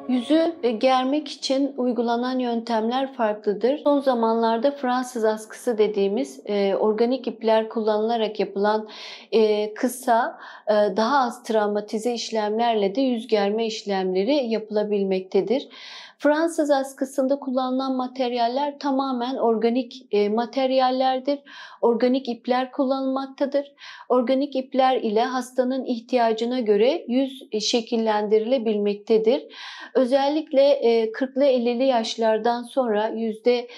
Yüzü germek için uygulanan yöntemler farklıdır. Son zamanlarda Fransız askısı dediğimiz organik ipler kullanılarak yapılan kısa, daha az travmatize işlemlerle de yüz germe işlemleri yapılabilmektedir. Fransız askısında kullanılan materyaller tamamen organik materyallerdir. Organik ipler kullanılmaktadır. Organik ipler ile hastanın ihtiyacına göre yüz şekillendirilebilmektedir. Özellikle 40'lı 50'li yaşlardan sonra yüzde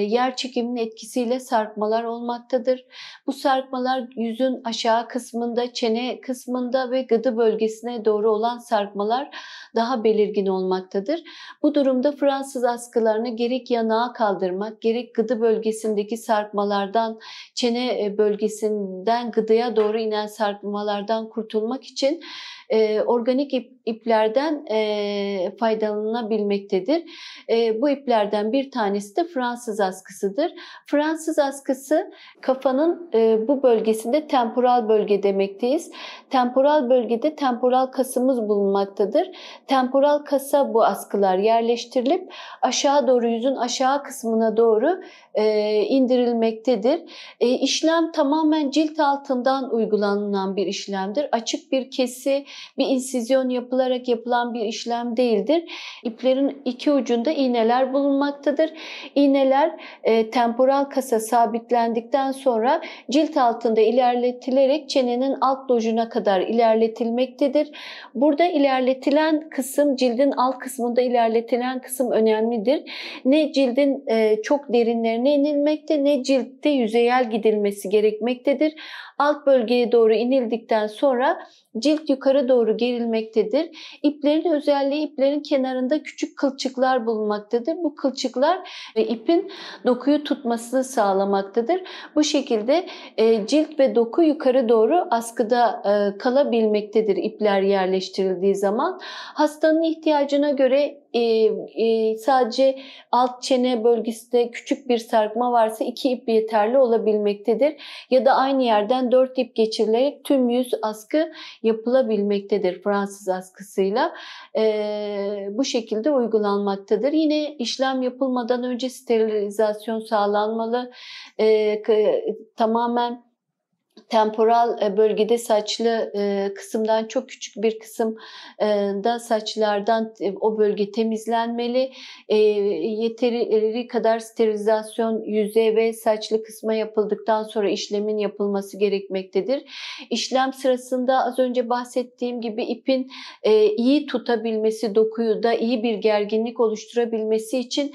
yer çekiminin etkisiyle sarkmalar olmaktadır. Bu sarkmalar yüzün aşağı kısmında, çene kısmında ve gıdı bölgesine doğru olan sarkmalar daha belirgin olmaktadır. Bu durumda Fransız askılarını gerek yanağa kaldırmak, gerek gıdı bölgesindeki sarkmalardan, çene bölgesinden gıdıya doğru inen sarkmalardan kurtulmak için organik iplerden faydalanabilmektedir. Bu iplerden bir tanesi de Fransız askısıdır. Fransız askısı kafanın bu bölgesinde temporal bölge demekteyiz. Temporal bölgede temporal kasımız bulunmaktadır. Temporal kasa bu askılar yerleştirilip aşağı doğru yüzün aşağı kısmına doğru indirilmektedir. İşlem tamamen cilt altından uygulanan bir işlemdir. Açık bir kesi, bir insizyon yapılarak yapılan bir işlem değildir. İplerin iki ucunda iğneler bulunmaktadır. İğneler temporal kasa sabitlendikten sonra cilt altında ilerletilerek çenenin alt lojuna kadar ilerletilmektedir. Burada ilerletilen kısım, cildin alt kısmında ilerletilen kısım önemlidir. Ne cildin çok derinlerine inilmekte, ne ciltte yüzeyel gidilmesi gerekmektedir. Alt bölgeye doğru inildikten sonra cilt yukarı doğru gerilmektedir. İplerin özelliği, iplerin kenarında küçük kılçıklar bulunmaktadır. Bu kılçıklar ipin dokuyu tutmasını sağlamaktadır. Bu şekilde cilt ve doku yukarı doğru askıda kalabilmektedir ipler yerleştirildiği zaman. Hastanın ihtiyacına göre sadece alt çene bölgesinde küçük bir sarkma varsa 2 ip yeterli olabilmektedir. Ya da aynı yerden 4 ip geçirilerek tüm yüz askı yapılabilmektedir Fransız askısıyla. Bu şekilde uygulanmaktadır. Yine işlem yapılmadan önce sterilizasyon sağlanmalı. Tamamen temporal bölgede saçlı kısımdan çok küçük bir kısım da saçlardan o bölge temizlenmeli. Yeteri kadar sterilizasyon yüze ve saçlı kısma yapıldıktan sonra işlemin yapılması gerekmektedir. İşlem sırasında az önce bahsettiğim gibi ipin iyi tutabilmesi, dokuyu da iyi bir gerginlik oluşturabilmesi için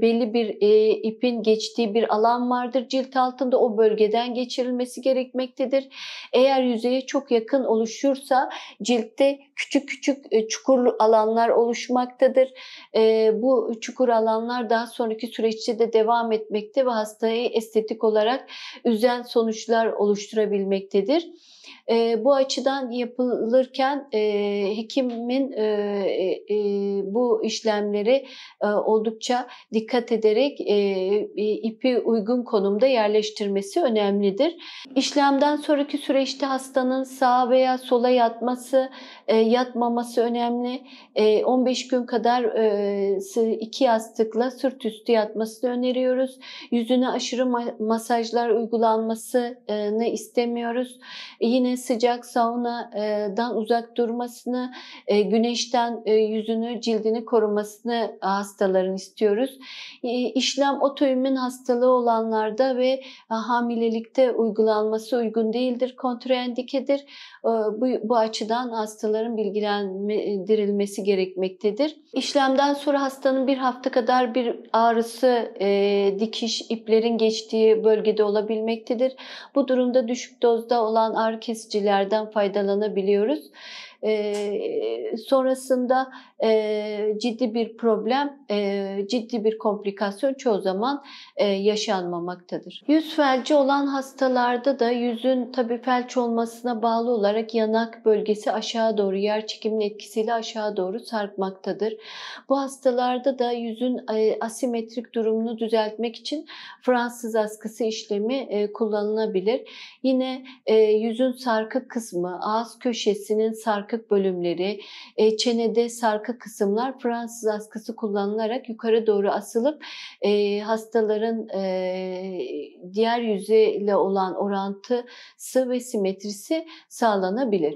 belli bir ipin geçtiği bir alan vardır. Cilt altında o bölgeden geçirilmesi gerekmektedir. Eğer yüzeye çok yakın oluşursa ciltte küçük küçük çukur alanlar oluşmaktadır. Bu çukur alanlar daha sonraki süreçte de devam etmekte ve hastayı estetik olarak üzen sonuçlar oluşturabilmektedir. Bu açıdan yapılırken hekimin bu işlemleri oldukça dikkat ederek ipi uygun konumda yerleştirmesi önemlidir. İşlemden sonraki süreçte hastanın sağa veya sola yatması, yatmaması önemli. 15 gün kadar 2 yastıkla sırt üstü yatmasını öneriyoruz. Yüzüne aşırı masajlar uygulanmasını istemiyoruz. Yine sıcak saunadan uzak durmasını, güneşten yüzünü, cildini korumasını hastaların istiyoruz. İşlem otoimmün hastalığı olanlarda ve hamilelikte uygulanması uygun değildir, kontraindikedir. Bu açıdan hastaların bilgilendirilmesi gerekmektedir. İşlemden sonra hastanın bir hafta kadar bir ağrısı, dikiş, iplerin geçtiği bölgede olabilmektedir. Bu durumda düşük dozda olan ağrı kesicilerden faydalanabiliyoruz. Sonrasında ciddi bir problem, ciddi bir komplikasyon çoğu zaman yaşanmamaktadır. Yüz felci olan hastalarda da yüzün tabii felç olmasına bağlı olarak yanak bölgesi aşağı doğru, yer çekiminin etkisiyle aşağı doğru sarkmaktadır. Bu hastalarda da yüzün asimetrik durumunu düzeltmek için Fransız askısı işlemi kullanılabilir. Yine yüzün sarkık kısmı, ağız köşesinin sarkık bölümleri, çenede sarkık kısımlar Fransız askısı kullanılarak yukarı doğru asılıp hastaların diğer yüzeyle olan orantısı ve simetrisi sağlanabilir.